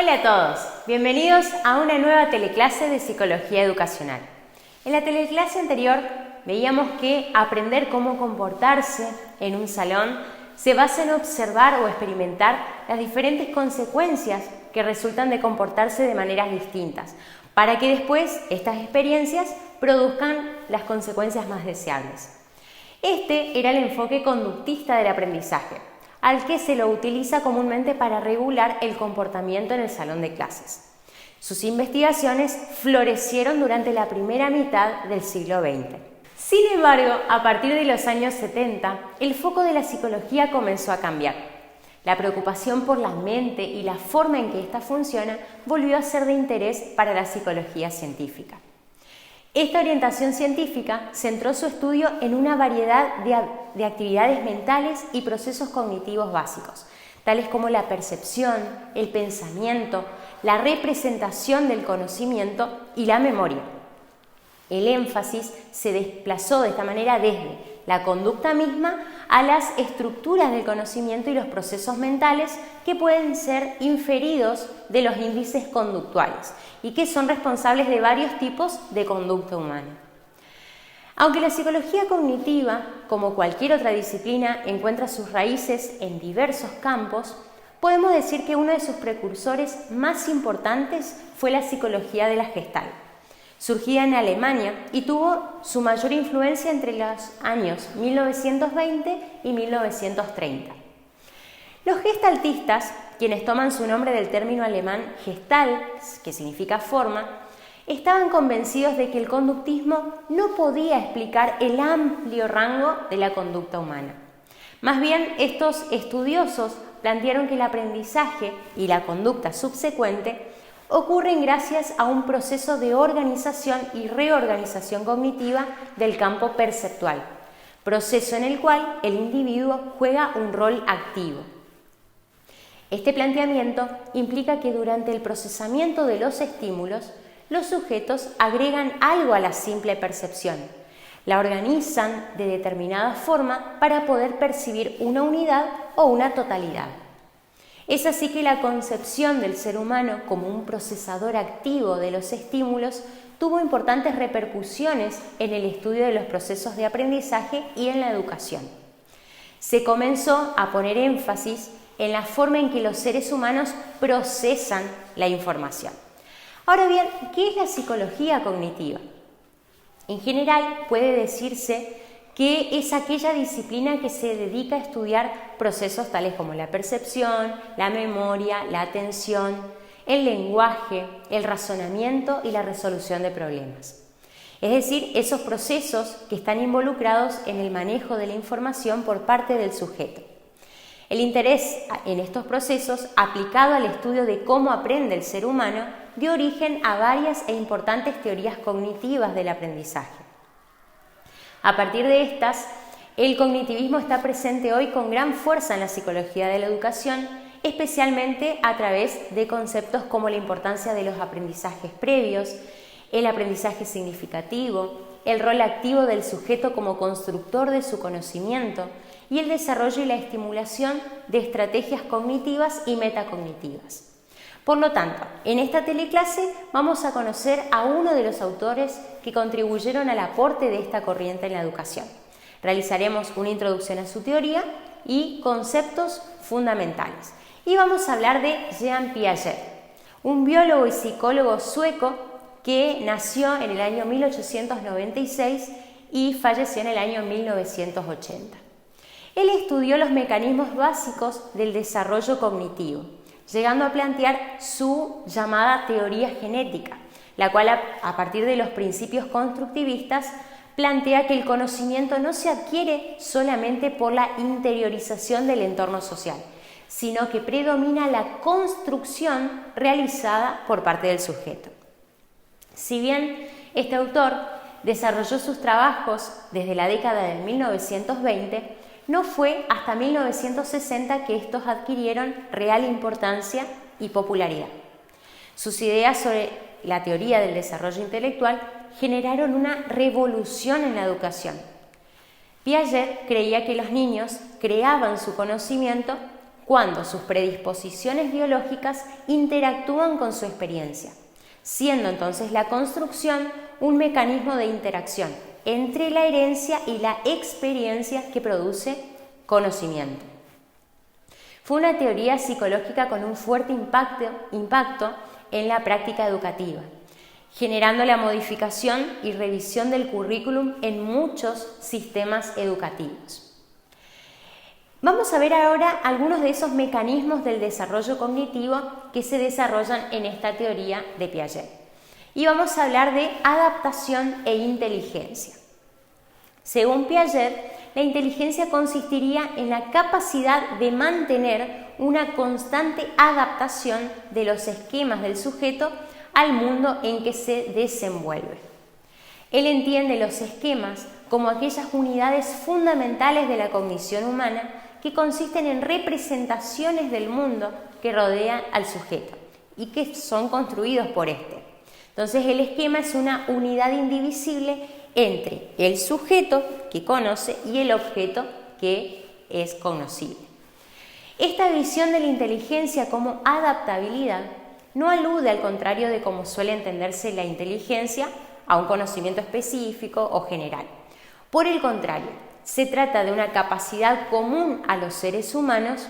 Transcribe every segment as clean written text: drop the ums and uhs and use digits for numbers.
Hola a todos, bienvenidos a una nueva teleclase de Psicología Educacional. En la teleclase anterior veíamos que aprender cómo comportarse en un salón se basa en observar o experimentar las diferentes consecuencias que resultan de comportarse de maneras distintas, para que después estas experiencias produzcan las consecuencias más deseables. Este era el enfoque conductista del aprendizaje, al que se lo utiliza comúnmente para regular el comportamiento en el salón de clases. Sus investigaciones florecieron durante la primera mitad del siglo XX. Sin embargo, a partir de los años 70, el foco de la psicología comenzó a cambiar. La preocupación por la mente y la forma en que ésta funciona volvió a ser de interés para la psicología científica. Esta orientación científica centró su estudio en una variedad de actividades mentales y procesos cognitivos básicos, tales como la percepción, el pensamiento, la representación del conocimiento y la memoria. El énfasis se desplazó de esta manera desde la conducta misma a las estructuras del conocimiento y los procesos mentales que pueden ser inferidos de los índices conductuales y que son responsables de varios tipos de conducta humana. Aunque la psicología cognitiva, como cualquier otra disciplina, encuentra sus raíces en diversos campos, podemos decir que uno de sus precursores más importantes fue la psicología de la Gestalt, surgida en Alemania y tuvo su mayor influencia entre los años 1920 y 1930. Los gestaltistas, quienes toman su nombre del término alemán Gestalt, que significa forma, estaban convencidos de que el conductismo no podía explicar el amplio rango de la conducta humana. Más bien, estos estudiosos plantearon que el aprendizaje y la conducta subsecuente ocurren gracias a un proceso de organización y reorganización cognitiva del campo perceptual, proceso en el cual el individuo juega un rol activo. Este planteamiento implica que durante el procesamiento de los estímulos, los sujetos agregan algo a la simple percepción, la organizan de determinada forma para poder percibir una unidad o una totalidad. Es así que la concepción del ser humano como un procesador activo de los estímulos tuvo importantes repercusiones en el estudio de los procesos de aprendizaje y en la educación. Se comenzó a poner énfasis en la forma en que los seres humanos procesan la información. Ahora bien, ¿qué es la psicología cognitiva? En general, puede decirse que es aquella disciplina que se dedica a estudiar procesos tales como la percepción, la memoria, la atención, el lenguaje, el razonamiento y la resolución de problemas. Es decir, esos procesos que están involucrados en el manejo de la información por parte del sujeto. El interés en estos procesos, aplicado al estudio de cómo aprende el ser humano, dio origen a varias e importantes teorías cognitivas del aprendizaje. A partir de estas, el cognitivismo está presente hoy con gran fuerza en la psicología de la educación, especialmente a través de conceptos como la importancia de los aprendizajes previos, el aprendizaje significativo, el rol activo del sujeto como constructor de su conocimiento y el desarrollo y la estimulación de estrategias cognitivas y metacognitivas. Por lo tanto, en esta teleclase vamos a conocer a uno de los autores que contribuyeron al aporte de esta corriente en la educación. Realizaremos una introducción a su teoría y conceptos fundamentales. Y vamos a hablar de Jean Piaget, un biólogo y psicólogo sueco que nació en el año 1896 y falleció en el año 1980. Él estudió los mecanismos básicos del desarrollo cognitivo, llegando a plantear su llamada teoría genética, la cual a partir de los principios constructivistas plantea que el conocimiento no se adquiere solamente por la interiorización del entorno social, sino que predomina la construcción realizada por parte del sujeto. Si bien este autor desarrolló sus trabajos desde la década de 1920, no fue hasta 1960 que estos adquirieron real importancia y popularidad. Sus ideas sobre la teoría del desarrollo intelectual generaron una revolución en la educación. Piaget creía que los niños creaban su conocimiento cuando sus predisposiciones biológicas interactúan con su experiencia, siendo entonces la construcción un mecanismo de interacción entre la herencia y la experiencia que produce conocimiento. Fue una teoría psicológica con un fuerte impacto en la práctica educativa, generando la modificación y revisión del currículum en muchos sistemas educativos. Vamos a ver ahora algunos de esos mecanismos del desarrollo cognitivo que se desarrollan en esta teoría de Piaget. Y vamos a hablar de adaptación e inteligencia. Según Piaget, la inteligencia consistiría en la capacidad de mantener una constante adaptación de los esquemas del sujeto al mundo en que se desenvuelve. Él entiende los esquemas como aquellas unidades fundamentales de la cognición humana que consisten en representaciones del mundo que rodean al sujeto y que son construidos por éste. Entonces, el esquema es una unidad indivisible entre el sujeto que conoce y el objeto que es conocible. Esta visión de la inteligencia como adaptabilidad no alude, al contrario de cómo suele entenderse la inteligencia, a un conocimiento específico o general. Por el contrario, se trata de una capacidad común a los seres humanos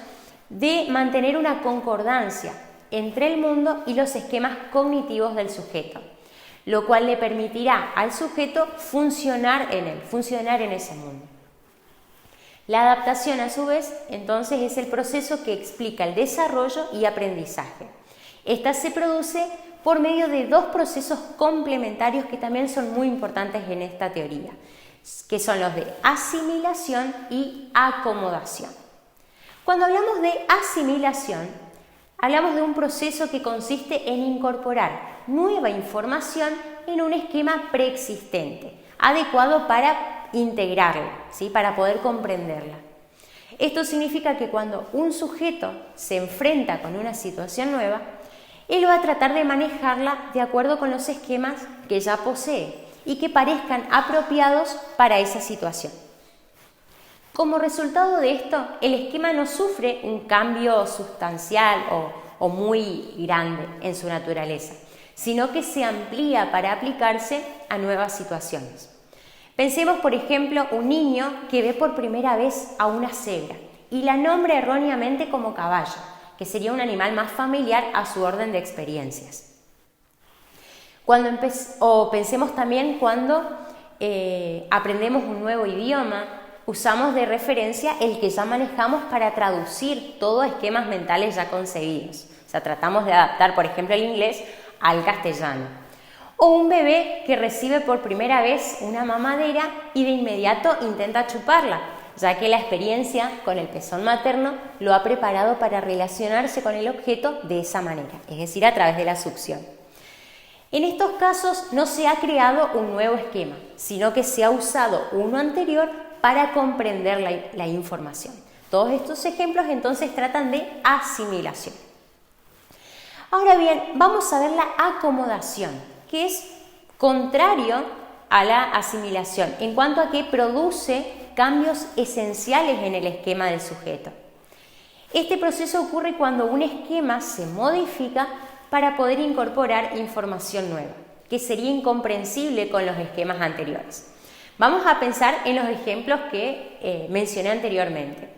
de mantener una concordancia entre el mundo y los esquemas cognitivos del sujeto, lo cual le permitirá al sujeto funcionar en ese mundo. La adaptación, a su vez, entonces, es el proceso que explica el desarrollo y aprendizaje. Esta se produce por medio de dos procesos complementarios que también son muy importantes en esta teoría, que son los de asimilación y acomodación. Cuando hablamos de asimilación, hablamos de un proceso que consiste en incorporar nueva información en un esquema preexistente, adecuado para integrarla, ¿sí? Para poder comprenderla. Esto significa que cuando un sujeto se enfrenta con una situación nueva, él va a tratar de manejarla de acuerdo con los esquemas que ya posee y que parezcan apropiados para esa situación. Como resultado de esto, el esquema no sufre un cambio sustancial o muy grande en su naturaleza, sino que se amplía para aplicarse a nuevas situaciones. Pensemos, por ejemplo, un niño que ve por primera vez a una cebra y la nombra erróneamente como caballo, que sería un animal más familiar a su orden de experiencias. Pensemos también cuando aprendemos un nuevo idioma, usamos de referencia el que ya manejamos para traducir todos esquemas mentales ya concebidos. O sea, tratamos de adaptar, por ejemplo, el inglés al castellano. O un bebé que recibe por primera vez una mamadera y de inmediato intenta chuparla, ya que la experiencia con el pezón materno lo ha preparado para relacionarse con el objeto de esa manera, es decir, a través de la succión. En estos casos no se ha creado un nuevo esquema, sino que se ha usado uno anterior para comprender la información. Todos estos ejemplos entonces tratan de asimilación. Ahora bien, vamos a ver la acomodación, que es contrario a la asimilación, en cuanto a que produce cambios esenciales en el esquema del sujeto. Este proceso ocurre cuando un esquema se modifica para poder incorporar información nueva, que sería incomprensible con los esquemas anteriores. Vamos a pensar en los ejemplos que mencioné anteriormente.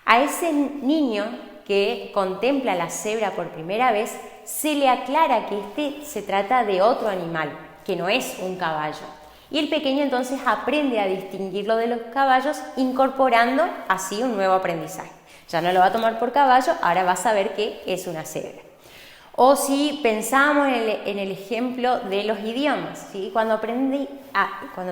A ese niño que contempla la cebra por primera vez, se le aclara que se trata de otro animal, que no es un caballo. Y el pequeño entonces aprende a distinguirlo de los caballos, incorporando así un nuevo aprendizaje. Ya no lo va a tomar por caballo, ahora va a saber que es una cebra. O si pensamos en el ejemplo de los idiomas, ¿sí? Cuando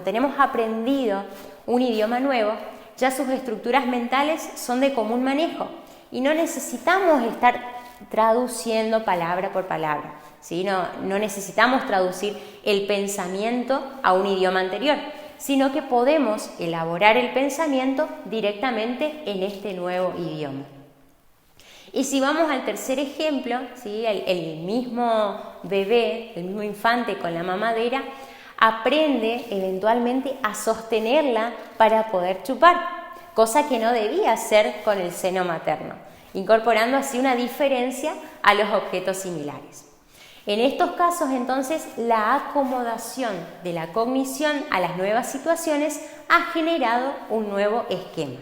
tenemos aprendido un idioma nuevo, ya sus estructuras mentales son de común manejo y no necesitamos estar traduciendo palabra por palabra, ¿sí? No necesitamos traducir el pensamiento a un idioma anterior, sino que podemos elaborar el pensamiento directamente en este nuevo idioma. Y si vamos al tercer ejemplo, ¿sí? el mismo bebé, el mismo infante con la mamadera, aprende eventualmente a sostenerla para poder chupar, cosa que no debía hacer con el seno materno. incorporando así una diferencia a los objetos similares. En estos casos, entonces, la acomodación de la cognición a las nuevas situaciones ha generado un nuevo esquema.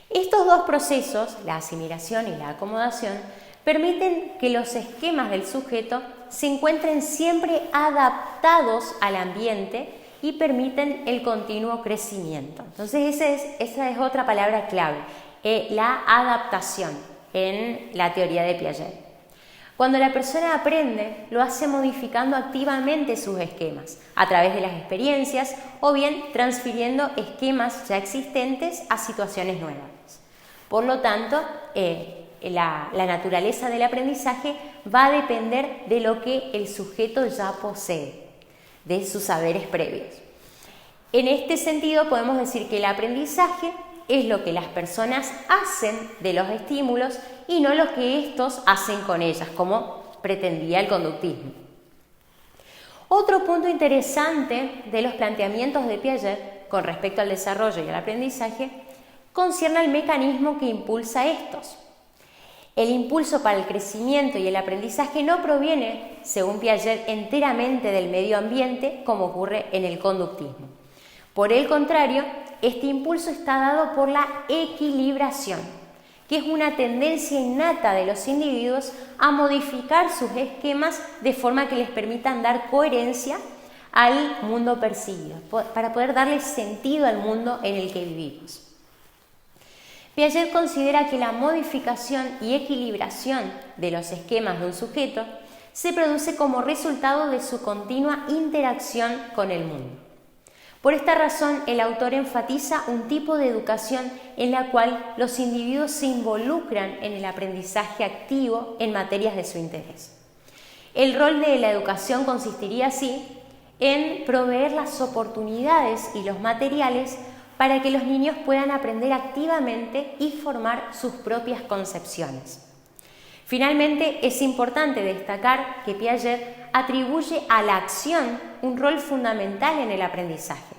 Estos dos procesos, la asimilación y la acomodación, permiten que los esquemas del sujeto se encuentren siempre adaptados al ambiente y permiten el continuo crecimiento. Entonces, esa es otra palabra clave, la adaptación en la teoría de Piaget. Cuando la persona aprende, lo hace modificando activamente sus esquemas a través de las experiencias o bien transfiriendo esquemas ya existentes a situaciones nuevas. Por lo tanto, la naturaleza del aprendizaje va a depender de lo que el sujeto ya posee, de sus saberes previos. En este sentido, podemos decir que el aprendizaje es lo que las personas hacen de los estímulos y no lo que estos hacen con ellas, como pretendía el conductismo. Otro punto interesante de los planteamientos de Piaget con respecto al desarrollo y al aprendizaje concierne al mecanismo que impulsa estos. El impulso para el crecimiento y el aprendizaje no proviene, según Piaget, enteramente del medio ambiente, como ocurre en el conductismo. Por el contrario, este impulso está dado por la equilibración, que es una tendencia innata de los individuos a modificar sus esquemas de forma que les permitan dar coherencia al mundo percibido, para poder darle sentido al mundo en el que vivimos. Piaget considera que la modificación y equilibración de los esquemas de un sujeto se produce como resultado de su continua interacción con el mundo. Por esta razón, el autor enfatiza un tipo de educación en la cual los individuos se involucran en el aprendizaje activo en materias de su interés. El rol de la educación consistiría así en proveer las oportunidades y los materiales para que los niños puedan aprender activamente y formar sus propias concepciones. Finalmente, es importante destacar que Piaget atribuye a la acción un rol fundamental en el aprendizaje.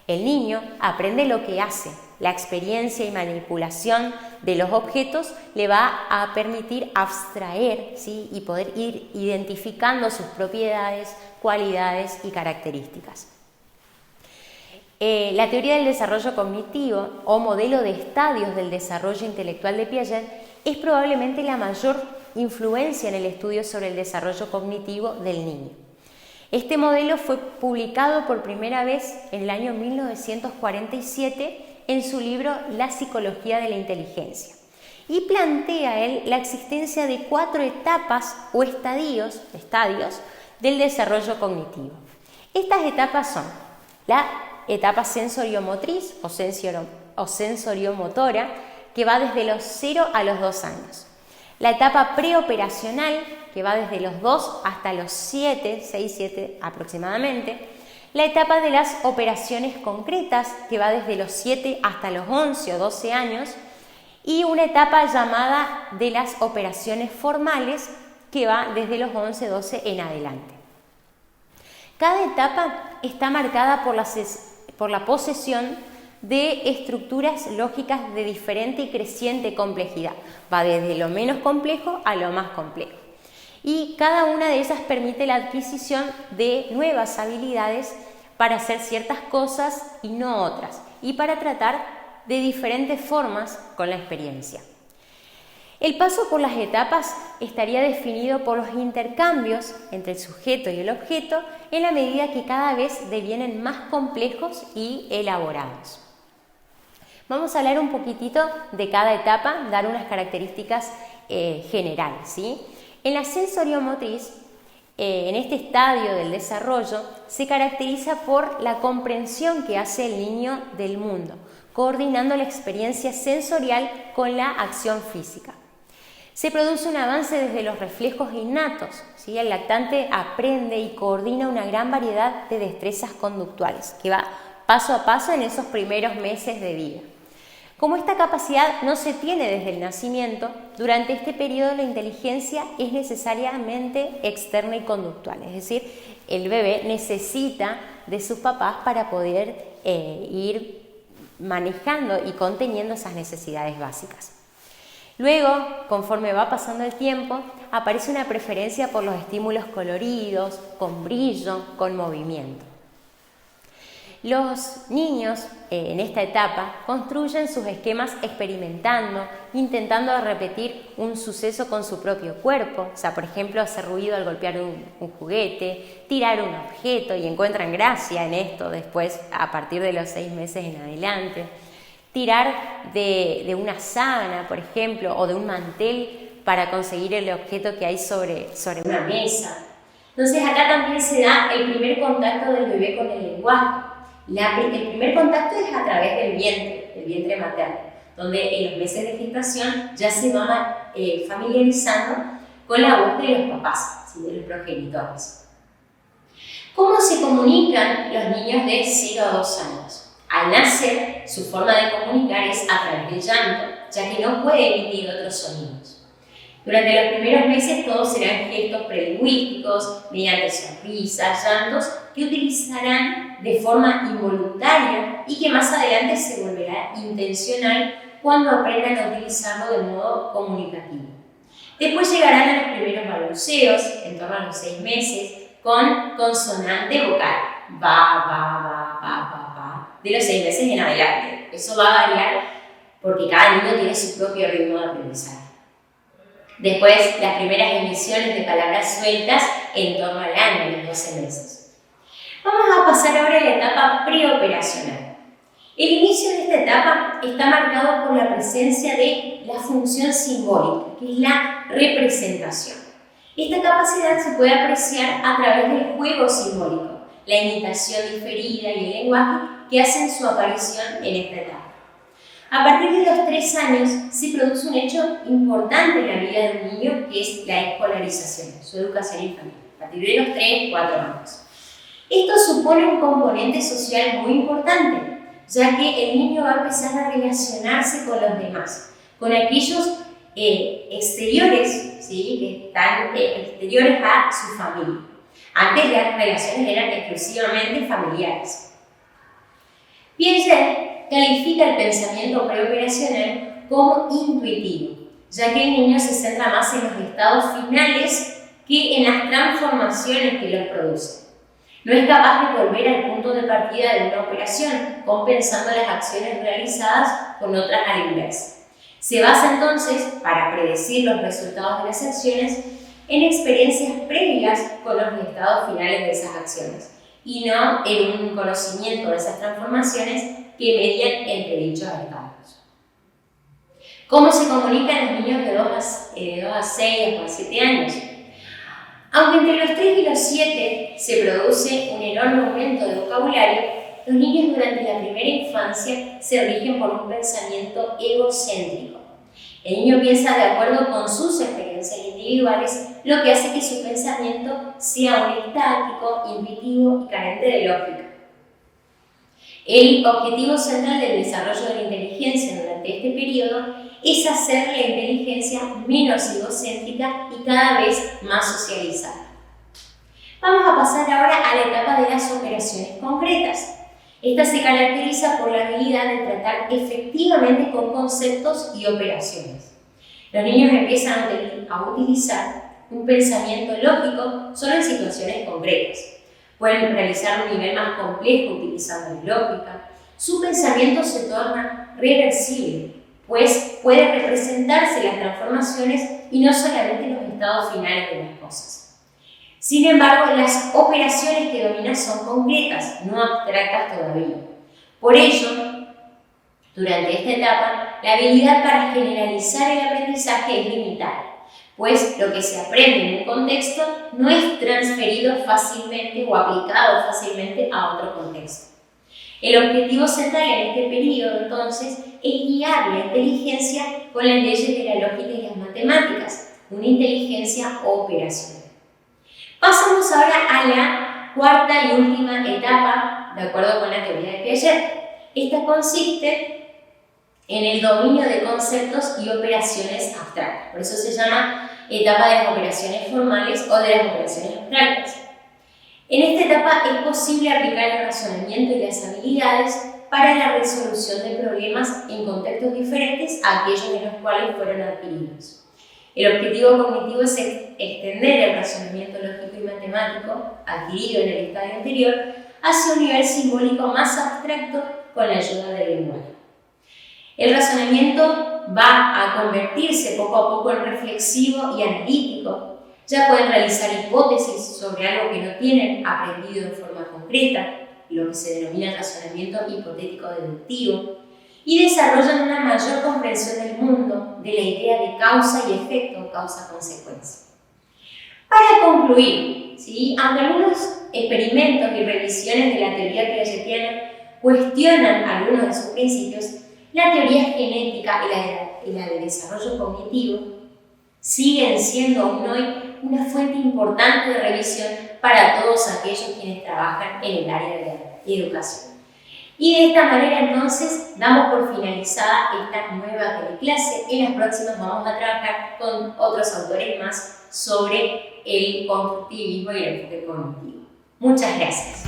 El niño aprende lo que hace. La experiencia y manipulación de los objetos le va a permitir abstraer, ¿sí?, y poder ir identificando sus propiedades, cualidades y características. La teoría del desarrollo cognitivo o modelo de estadios del desarrollo intelectual de Piaget es probablemente la mayor influencia en el estudio sobre el desarrollo cognitivo del niño. Este modelo fue publicado por primera vez en el año 1947 en su libro La psicología de la inteligencia y plantea él la existencia de 4 etapas o estadios del desarrollo cognitivo. Estas etapas son la etapa sensoriomotriz o sensoriomotora, que va desde los 0 a los 2 años. La etapa preoperacional, que va desde los 2 hasta los 6, 7 aproximadamente. La etapa de las operaciones concretas, que va desde los 7 hasta los 11 o 12 años. Y una etapa llamada de las operaciones formales, que va desde los 11, 12 en adelante. Cada etapa está marcada por la posesión de estructuras lógicas de diferente y creciente complejidad. Va desde lo menos complejo a lo más complejo. Y cada una de ellas permite la adquisición de nuevas habilidades para hacer ciertas cosas y no otras, y para tratar de diferentes formas con la experiencia. El paso por las etapas estaría definido por los intercambios entre el sujeto y el objeto en la medida que cada vez devienen más complejos y elaborados. Vamos a hablar un poquitito de cada etapa, dar unas características generales, ¿sí? En la sensoriomotriz, en este estadio del desarrollo, se caracteriza por la comprensión que hace el niño del mundo, coordinando la experiencia sensorial con la acción física. Se produce un avance desde los reflejos innatos, ¿sí? El lactante aprende y coordina una gran variedad de destrezas conductuales, que va paso a paso en esos primeros meses de vida. Como esta capacidad no se tiene desde el nacimiento, durante este periodo la inteligencia es necesariamente externa y conductual, es decir, el bebé necesita de sus papás para poder ir manejando y conteniendo esas necesidades básicas. Luego, conforme va pasando el tiempo, aparece una preferencia por los estímulos coloridos, con brillo, con movimiento. Los niños en esta etapa construyen sus esquemas experimentando, intentando repetir un suceso con su propio cuerpo, o sea, por ejemplo, hacer ruido al golpear un juguete, tirar un objeto y encuentran gracia en esto después a partir de los 6 meses en adelante. Tirar de una sábana, por ejemplo, o de un mantel para conseguir el objeto que hay sobre una mesa. Entonces acá también se da el primer contacto del bebé con el lenguaje. El primer contacto es a través del vientre materno, donde en los meses de gestación ya se va familiarizando con la voz de los papás, ¿sí? De los progenitores. ¿Cómo se comunican los niños de 0 a 2 años? Al nacer, su forma de comunicar es a través del llanto, ya que no puede emitir otros sonidos. Durante los primeros meses todos serán gestos prelingüísticos, mediante sonrisas, llantos, que utilizarán de forma involuntaria y que más adelante se volverá intencional cuando aprendan a utilizarlo de modo comunicativo. Después llegarán a los primeros balbuceos, en torno a los 6 meses, con consonante vocal, ba, de los 6 meses en adelante. Eso va a variar porque cada niño tiene su propio ritmo de aprendizaje. Después, las primeras emisiones de palabras sueltas en torno al año, los 12 meses. Vamos a pasar ahora a la etapa preoperacional. El inicio de esta etapa está marcado por la presencia de la función simbólica, que es la representación. Esta capacidad se puede apreciar a través del juego simbólico, la imitación diferida y el lenguaje que hacen su aparición en esta etapa. A partir de los 3 años se produce un hecho importante en la vida de un niño, que es la escolarización, su educación infantil, a partir de los 3-4 años. Esto supone un componente social muy importante, ya que el niño va a empezar a relacionarse con los demás, con aquellos exteriores, ¿sí? Que están exteriores a su familia. Antes las relaciones eran exclusivamente familiares. Piaget califica el pensamiento preoperacional como intuitivo, ya que el niño se centra más en los estados finales que en las transformaciones que los producen. No es capaz de volver al punto de partida de una operación, compensando las acciones realizadas con otras a la inversa. Se basa entonces, para predecir los resultados de las acciones, en experiencias previas con los estados finales de esas acciones, y no en un conocimiento de esas transformaciones que median entre dichos estados. ¿Cómo se comunican los niños de 2 a 6 o a 7 años? Aunque entre los 3 y los 7 se produce un enorme aumento de vocabulario, los niños durante la primera infancia se rigen por un pensamiento egocéntrico. El niño piensa de acuerdo con sus experiencias individuales, lo que hace que su pensamiento sea un estático, intuitivo y carente de lógica. El objetivo central del desarrollo de la inteligencia durante este periodo es hacer la inteligencia menos egocéntrica y cada vez más socializada. Vamos a pasar ahora a la etapa de las operaciones concretas. Esta se caracteriza por la habilidad de tratar efectivamente con conceptos y operaciones. Los niños empiezan a utilizar un pensamiento lógico solo en situaciones concretas. Pueden realizar un nivel más complejo utilizando la lógica. Su pensamiento se torna reversible, pues puede representarse las transformaciones y no solamente los estados finales de las cosas. Sin embargo, las operaciones que dominan son concretas, no abstractas todavía. Por ello, durante esta etapa, la habilidad para generalizar el aprendizaje es limitada, pues lo que se aprende en un contexto no es transferido fácilmente o aplicado fácilmente a otro contexto. El objetivo central en este periodo, entonces, es guiar la inteligencia con las leyes de la lógica y las matemáticas, una inteligencia operacional. Pasamos ahora a la cuarta y última etapa, de acuerdo con la teoría de Piaget. Esta consiste en el dominio de conceptos y operaciones abstractas. Por eso se llama etapa de las operaciones formales o de las operaciones abstractas. En esta etapa es posible aplicar el razonamiento y las habilidades para la resolución de problemas en contextos diferentes a aquellos en los cuales fueron adquiridos. El objetivo cognitivo es extender el razonamiento lógico y matemático adquirido en el estadio anterior hacia un nivel simbólico más abstracto con la ayuda del lenguaje. El razonamiento va a convertirse poco a poco en reflexivo y analítico. Ya pueden realizar hipótesis sobre algo que no tienen aprendido en forma concreta, lo que se denomina el razonamiento hipotético-deductivo, y desarrollan una mayor comprensión del mundo, de la idea de causa y efecto, causa-consecuencia. Para concluir, ¿sí? Aunque algunos experimentos y revisiones de la teoría piagetiana cuestionan algunos de sus principios, la teoría genética y la de desarrollo cognitivo siguen siendo aún hoy una fuente importante de revisión para todos aquellos quienes trabajan en el área de la educación. Y de esta manera entonces damos por finalizada esta nueva teleclase. En las próximas vamos a trabajar con otros autores más sobre el constructivismo y el enfoque cognitivo. Muchas gracias.